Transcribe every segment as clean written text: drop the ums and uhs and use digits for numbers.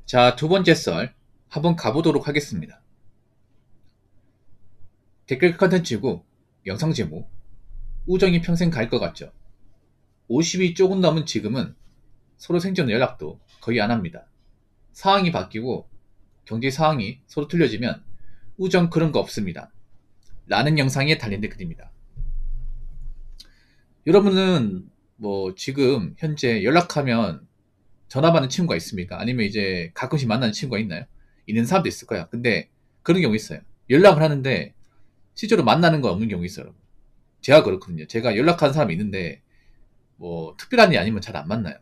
자, 두 번째 썰 한번 가보도록 하겠습니다. 댓글 컨텐츠고 영상 제목 우정이 평생 갈 것 같죠? 50이 조금 넘은 지금은 서로 생전 연락도 거의 안 합니다. 상황이 바뀌고 경제 상황이 서로 틀려지면 우정 그런 거 없습니다. 라는 영상에 달린 댓글입니다. 여러분은 뭐 지금 현재 연락하면 전화 받는 친구가 있습니까? 아니면 이제 가끔씩 만나는 친구가 있나요? 있는 사람도 있을 거야. 근데 그런 경우 있어요. 연락을 하는데 실제로 만나는 거 없는 경우 있어요. 제가 그렇거든요. 제가 연락하는 사람이 있는데 뭐 특별한 일 아니면 잘 안 만나요.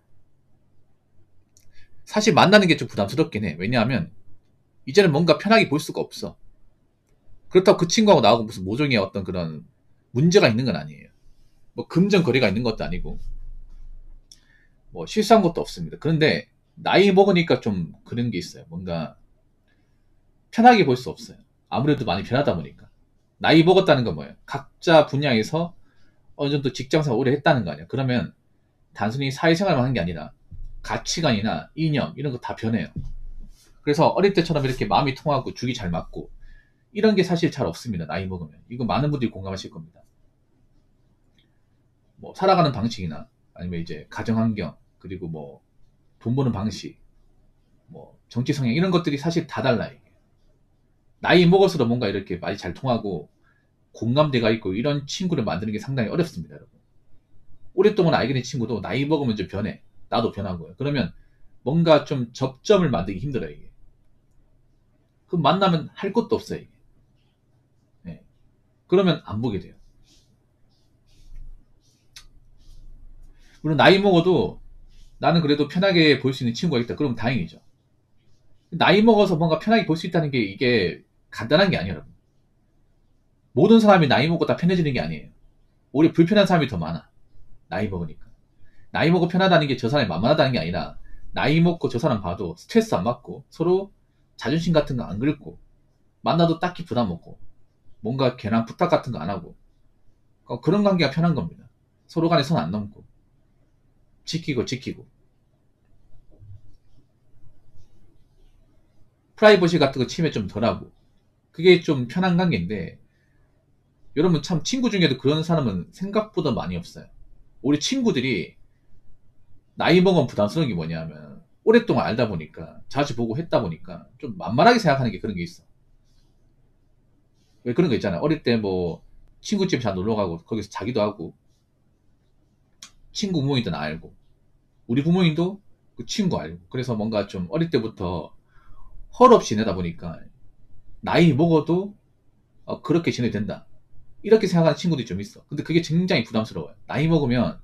사실 만나는 게 좀 부담스럽긴 해. 왜냐하면 이제는 뭔가 편하게 볼 수가 없어. 그렇다고 그 친구하고 나하고 무슨 모종의 어떤 그런 문제가 있는 건 아니에요. 뭐 금전 거래가 있는 것도 아니고 뭐 실수한 것도 없습니다. 그런데 나이 먹으니까 좀 그런 게 있어요. 뭔가 편하게 볼 수 없어요. 아무래도 많이 변하다 보니까. 나이 먹었다는 건 뭐예요? 각자 분야에서 어느 정도 직장생활 오래 했다는 거 아니야. 그러면 단순히 사회생활만 하는 게 아니라 가치관이나 이념 이런 거 다 변해요. 그래서 어릴 때처럼 이렇게 마음이 통하고 죽이 잘 맞고 이런 게 사실 잘 없습니다. 나이 먹으면. 이거 많은 분들이 공감하실 겁니다. 뭐 살아가는 방식이나 아니면 이제 가정 환경 그리고 뭐 돈 버는 방식 뭐 정치 성향 이런 것들이 사실 다 달라요. 이게. 나이 먹을수록 뭔가 이렇게 말이 잘 통하고 공감대가 있고 이런 친구를 만드는 게 상당히 어렵습니다. 여러분. 오랫동안 알게 된 친구도 나이 먹으면 좀 변해. 나도 변하고요. 그러면 뭔가 좀 접점을 만들기 힘들어요. 이게. 그럼 만나면 할 것도 없어요. 이게. 네. 그러면 안 보게 돼요. 물론 나이 먹어도 나는 그래도 편하게 볼 수 있는 친구가 있다. 그럼 다행이죠. 나이 먹어서 뭔가 편하게 볼 수 있다는 게 이게 간단한 게 아니에요. 여러분. 모든 사람이 나이 먹고 다 편해지는 게 아니에요. 오히려 불편한 사람이 더 많아. 나이 먹으니까. 나이 먹고 편하다는 게 저 사람이 만만하다는 게 아니라 나이 먹고 저 사람 봐도 스트레스 안 받고 서로 자존심 같은 거 안 긁고 만나도 딱히 부담 없고 뭔가 괜한 부탁 같은 거 안 하고 그런 관계가 편한 겁니다. 서로 간에 선 안 넘고 지키고 프라이버시 같은 거 침해 좀 덜하고 그게 좀 편한 관계인데 여러분 참 친구 중에도 그런 사람은 생각보다 많이 없어요. 우리 친구들이 나이 먹으면 부담스러운 게 뭐냐면 오랫동안 알다 보니까 자주 보고 했다 보니까 좀 만만하게 생각하는 게 그런 게 있어. 왜 그런 거 있잖아. 어릴 때 뭐 친구집 잘 놀러 가고 거기서 자기도 하고 친구 부모님도 나 알고 우리 부모님도 그 친구 알고 그래서 뭔가 좀 어릴 때부터 헐없이 지내다 보니까 나이 먹어도 그렇게 지내야 된다. 이렇게 생각하는 친구들이 좀 있어. 근데 그게 굉장히 부담스러워요. 나이 먹으면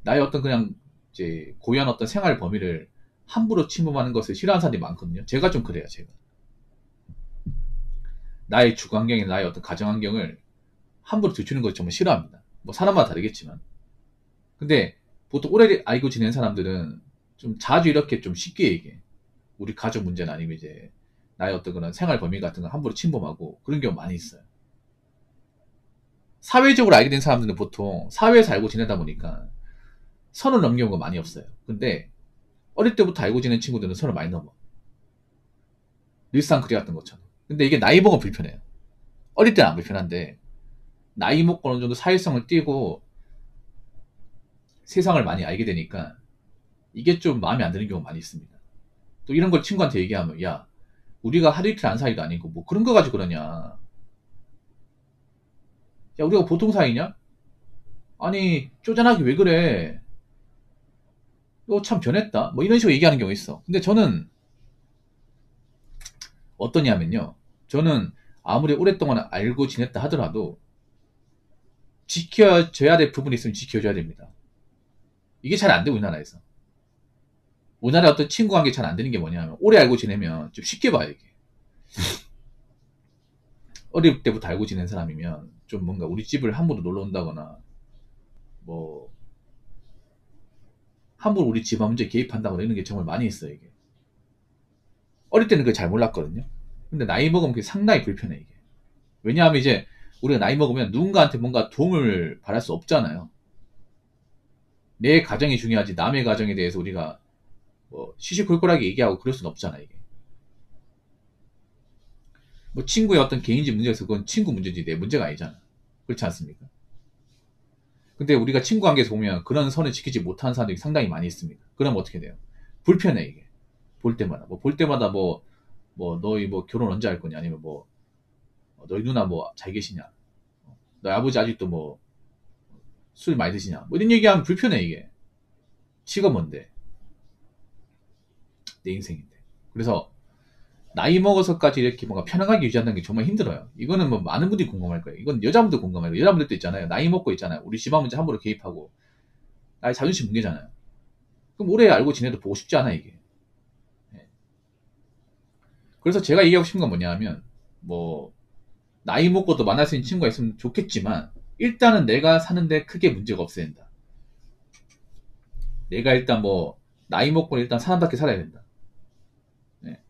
나의 어떤 그냥 이제 고유한 어떤 생활 범위를 함부로 침범하는 것을 싫어하는 사람들이 많거든요. 제가 좀 그래요, 제가. 나의 주거 환경이나 나의 어떤 가정 환경을 함부로 들추는 걸 정말 싫어합니다. 뭐 사람마다 다르겠지만. 근데 보통 오래 알고 지낸 사람들은 좀 자주 이렇게 좀 쉽게 얘기해. 우리 가족 문제나 아니면 이제 나의 어떤 그런 생활 범위 같은 거 함부로 침범하고 그런 경우 많이 있어요. 사회적으로 알게 된 사람들은 보통 사회에서 알고 지내다 보니까 선을 넘는 경우가 많이 없어요. 근데 어릴 때부터 알고 지낸 친구들은 선을 많이 넘어. 일상 그리 같은 것처럼. 근데 이게 나이 먹으면 불편해요. 어릴 때는 안 불편한데 나이 먹고 어느 정도 사회성을 띠고 세상을 많이 알게 되니까 이게 좀 마음에 안 드는 경우가 많이 있습니다. 또 이런 걸 친구한테 얘기하면 야 우리가 하루 이틀 안 사이도 아니고 뭐 그런 거 가지고 그러냐. 야 우리가 보통 사이냐? 아니 쪼잔하게 왜 그래? 너 참 변했다. 뭐 이런 식으로 얘기하는 경우 있어. 근데 저는 어떠냐면요. 저는 아무리 오랫동안 알고 지냈다 하더라도 지켜줘야 될 부분이 있으면 지켜줘야 됩니다. 이게 잘 안 돼, 우리나라에서. 우리나라 어떤 친구 관계 잘 안 되는 게 뭐냐면 오래 알고 지내면 좀 쉽게 봐요, 이게. 어릴 때부터 알고 지낸 사람이면 좀 뭔가 우리 집을 함부로 놀러 온다거나 뭐 함부로 우리 집안 문제에 개입한다거나 이런 게 정말 많이 있어요, 이게. 어릴 때는 그걸 잘 몰랐거든요. 근데 나이 먹으면 그게 상당히 불편해, 이게. 왜냐하면 이제 우리가 나이 먹으면 누군가한테 뭔가 도움을 바랄 수 없잖아요. 내 가정이 중요하지 남의 가정에 대해서 우리가 뭐 시시콜콜하게 얘기하고 그럴 순 없잖아 이게. 뭐 친구의 어떤 개인적 문제에서 그건 친구 문제지 내 문제가 아니잖아. 그렇지 않습니까? 근데 우리가 친구 관계에서 보면 그런 선을 지키지 못하는 사람들이 상당히 많이 있습니다. 그럼 어떻게 돼요? 불편해 이게. 볼 때마다 볼 때마다 너희 뭐 결혼 언제 할 거냐, 아니면 뭐 너희 누나 뭐 잘 계시냐, 너희 아버지 아직도 뭐 술 많이 드시냐, 뭐 이런 얘기하면 불편해 이게. 지가 뭔데? 내 인생인데. 그래서 나이 먹어서까지 이렇게 뭔가 편안하게 유지한다는 게 정말 힘들어요. 이거는 뭐 많은 분들이 공감할 거예요. 이건 여자분도 공감할 거예요. 여자분들도 있잖아요. 나이 먹고 있잖아요. 우리 집안 문제 함부로 개입하고 나의 자존심 뭉개잖아요. 그럼 오래 알고 지내도 보고 싶지 않아 이게. 예. 그래서 제가 얘기하고 싶은 건 뭐냐 하면, 뭐 나이 먹고도 만날 수 있는 친구가 있으면 좋겠지만 일단은 내가 사는데 크게 문제가 없어야 된다. 내가 일단 뭐 나이 먹고 일단 사람답게 살아야 된다. 네.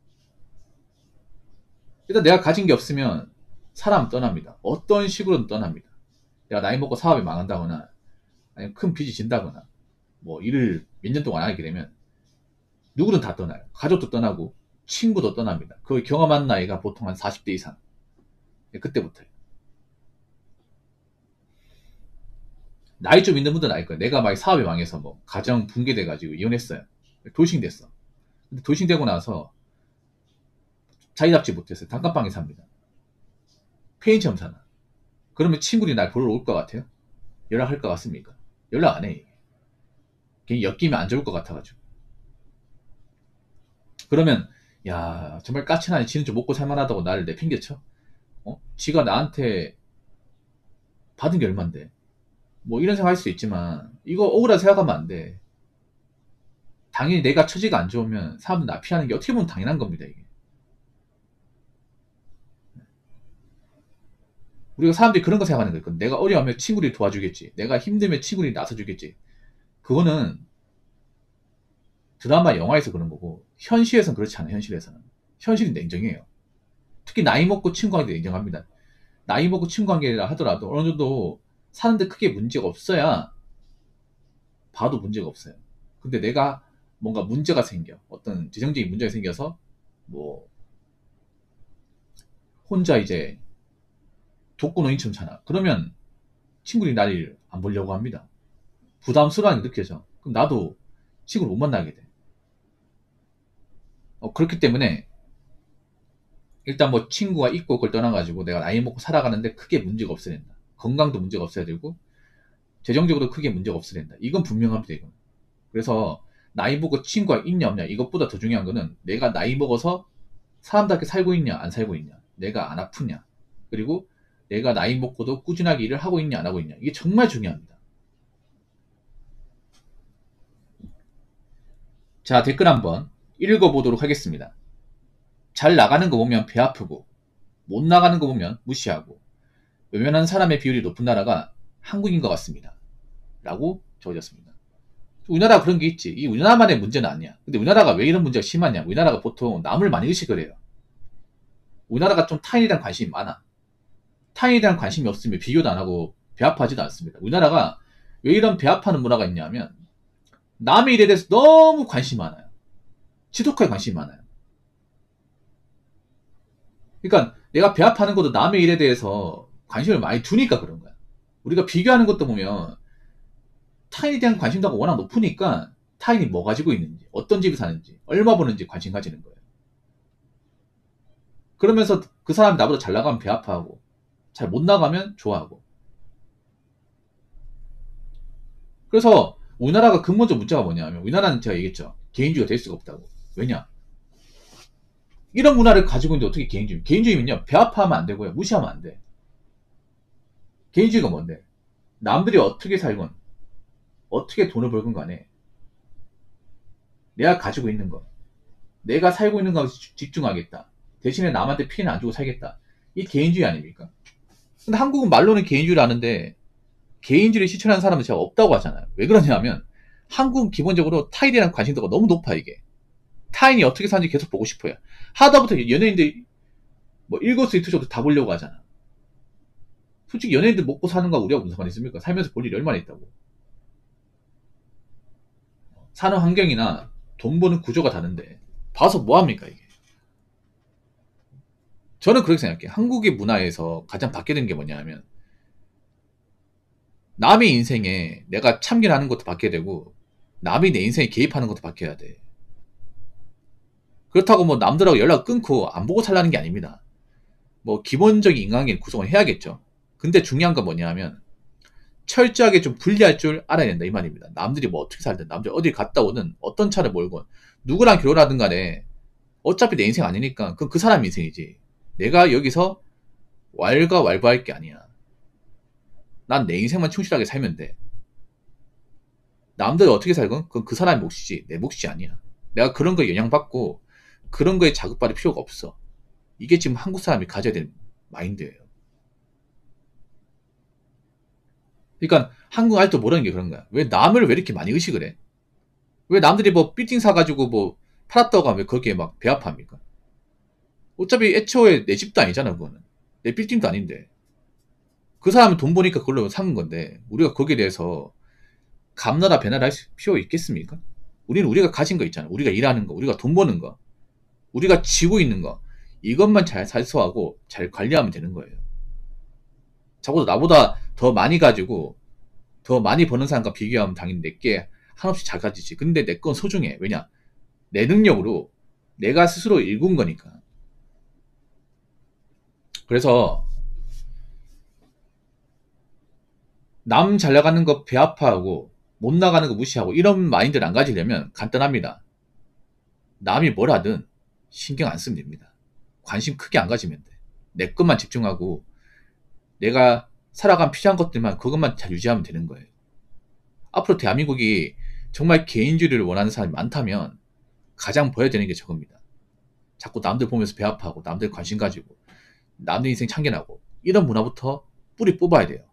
일단 내가 가진 게 없으면 사람 떠납니다. 어떤 식으로든 떠납니다. 내가 나이 먹고 사업이 망한다거나 아니면 큰 빚이 진다거나 뭐 일을 몇 년 동안 안 하게 되면 누구든 다 떠나요. 가족도 떠나고 친구도 떠납니다. 그 경험한 나이가 보통 한 40대 이상. 네, 그때부터요. 나이 좀 있는 분들은 알 거예요. 내가 막 사업이 망해서 뭐 가정 붕괴돼가지고 이혼했어요. 돌싱 됐어. 근데 돌싱 되고 나서 자리 잡지 못했어요. 단칸방에 삽니다. 페인처럼 사나. 그러면 친구들이 날 보러 올 것 같아요? 연락할 것 같습니까? 연락 안 해. 괜히 엮이면 안 좋을 것 같아가지고. 그러면 야 정말 까칠하네. 지는 좀 먹고 살만하다고 나를 내팽개쳐? 지가 나한테 받은 게 얼만데. 뭐 이런 생각 할 수 있지만 이거 억울하게 생각하면 안 돼. 당연히 내가 처지가 안 좋으면 사람들 나 피하는 게 어떻게 보면 당연한 겁니다. 이게. 우리가 사람들이 그런 거 생각하는 거예요. 내가 어려우면 친구들이 도와주겠지. 내가 힘들면 친구들이 나서주겠지. 그거는 드라마, 영화에서 그런 거고 현실에서는 그렇지 않아요. 현실에서는. 현실은 냉정해요. 특히 나이 먹고 친구 관계 냉정합니다. 나이 먹고 친구 관계라 하더라도 어느 정도 사는데 크게 문제가 없어야 봐도 문제가 없어요. 근데 내가 뭔가 문제가 생겨. 어떤 재정적인 문제가 생겨서 뭐 혼자 이제 독거노인처럼 사나. 그러면 친구들이 나를 안 보려고 합니다. 부담스러운 게 느껴져. 그럼 나도 친구를 못 만나게 돼. 그렇기 때문에 일단 뭐 친구가 있고 그걸 떠나가지고 내가 나이 먹고 살아가는데 크게 문제가 없어야 된다. 건강도 문제가 없어야 되고 재정적으로 크게 문제가 없어야 된다. 이건 분명합니다. 이건. 그래서 나이 먹고 친구가 있냐 없냐 이것보다 더 중요한 거는 내가 나이 먹어서 사람답게 살고 있냐 안 살고 있냐, 내가 안 아프냐, 그리고 내가 나이 먹고도 꾸준하게 일을 하고 있냐 안 하고 있냐, 이게 정말 중요합니다. 자, 댓글 한번 읽어보도록 하겠습니다. 잘 나가는 거 보면 배 아프고 못 나가는 거 보면 무시하고 외면한 사람의 비율이 높은 나라가 한국인 것 같습니다. 라고 적어졌습니다. 우리나라 그런 게 있지. 이 우리나라만의 문제는 아니야. 근데 우리나라가 왜 이런 문제가 심하냐. 우리나라가 보통 남을 많이 의식을 해요. 우리나라가 좀 타인에 대한 관심이 많아. 타인에 대한 관심이 없으면 비교도 안 하고 배 아파하지도 않습니다. 우리나라가 왜 이런 배 아파하는 문화가 있냐면 남의 일에 대해서 너무 관심이 많아요. 지독하게 관심이 많아요. 그러니까 내가 배 아파하는 것도 남의 일에 대해서 관심을 많이 두니까 그런 거야. 우리가 비교하는 것도 보면 타인에 대한 관심도가 워낙 높으니까 타인이 뭐 가지고 있는지, 어떤 집에 사는지, 얼마 버는지 관심 가지는 거예요. 그러면서 그 사람이 나보다 잘 나가면 배 아파하고 잘 못 나가면 좋아하고. 그래서 우리나라가 근본적 문제가 뭐냐면, 우리나라는 제가 얘기했죠. 개인주의가 될 수가 없다고. 왜냐? 이런 문화를 가지고 있는데 어떻게 개인주의? 개인주의면요, 배 아파하면 안 되고요, 무시하면 안 돼. 개인주의가 뭔데? 남들이 어떻게 살건 어떻게 돈을 벌건 간에 내가 가지고 있는 거, 내가 살고 있는 것에 집중하겠다. 대신에 남한테 피해는 안 주고 살겠다. 이 개인주의 아닙니까? 근데 한국은 말로는 개인주의를 하는데 개인주의를 실천하는 사람은 제가 없다고 하잖아요. 왜 그러냐면 한국은 기본적으로 타인에 대한 관심도가 너무 높아. 이게 타인이 어떻게 사는지 계속 보고 싶어요. 하다부터 연예인들 뭐 일거수일투족도 다 보려고 하잖아. 솔직히 연예인들 먹고 사는 거 우리하고 무슨 상관 있습니까? 살면서 볼 일이 얼마나 있다고. 사는 환경이나 돈 버는 구조가 다른데 봐서 뭐합니까 이게. 저는 그렇게 생각해요. 한국의 문화에서 가장 바뀌게 된 게 뭐냐 하면 남의 인생에 내가 참견하는 것도 바뀌어야 되고 남이 내 인생에 개입하는 것도 바뀌어야 돼. 그렇다고 뭐 남들하고 연락 끊고 안 보고 살라는 게 아닙니다. 뭐 기본적인 인간관계 구성을 해야겠죠. 근데 중요한 건 뭐냐 하면 철저하게 좀 분리할 줄 알아야 된다 이 말입니다. 남들이 뭐 어떻게 살든 남들 어디 갔다 오든 어떤 차를 몰건 누구랑 결혼하든 간에 어차피 내 인생 아니니까 그건 그 사람 인생이지. 내가 여기서 왈가왈부할 게 아니야. 난 내 인생만 충실하게 살면 돼. 남들이 어떻게 살건 그건 그 사람의 몫이지 내 몫이 아니야. 내가 그런 거에 영향받고 그런 거에 자극받을 필요가 없어. 이게 지금 한국 사람이 가져야 될 마인드예요. 그러니까 한국 아직도 모르는 게 그런 거야. 왜 남을 왜 이렇게 많이 의식을 해? 왜 남들이 뭐 빌딩 사가지고 뭐 팔았다고 하면 거기에 막 배합합니까? 어차피 애초에 내 집도 아니잖아 그거는. 내 빌딩도 아닌데. 그 사람은 돈 버니까 그걸로 사는 건데 우리가 거기에 대해서 감나라 배나라 할 필요 있겠습니까? 우리는 우리가 가진 거 있잖아. 우리가 일하는 거, 우리가 돈 버는 거, 우리가 쥐고 있는 거 이것만 잘 살서하고 잘 관리하면 되는 거예요. 적어도 나보다 더 많이 가지고 더 많이 버는 사람과 비교하면 당연히 내게 한없이 작아지지. 근데 내 건 소중해. 왜냐? 내 능력으로 내가 스스로 일군 거니까. 그래서 남 잘 나가는 거 배아파하고 못 나가는 거 무시하고 이런 마인드를 안 가지려면 간단합니다. 남이 뭘 하든 신경 안 쓰면 됩니다. 관심 크게 안 가지면 돼. 내 것만 집중하고 내가 살아간 필요한 것들만 그것만 잘 유지하면 되는 거예요. 앞으로 대한민국이 정말 개인주의를 원하는 사람이 많다면 가장 보여야 되는 게 저겁니다. 자꾸 남들 보면서 배아파하고 남들 관심 가지고 남들 인생 참견하고 이런 문화부터 뿌리 뽑아야 돼요.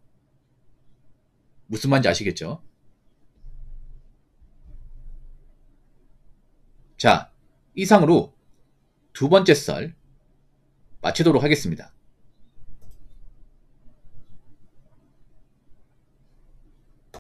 무슨 말인지 아시겠죠? 자, 이상으로 두 번째 썰 마치도록 하겠습니다.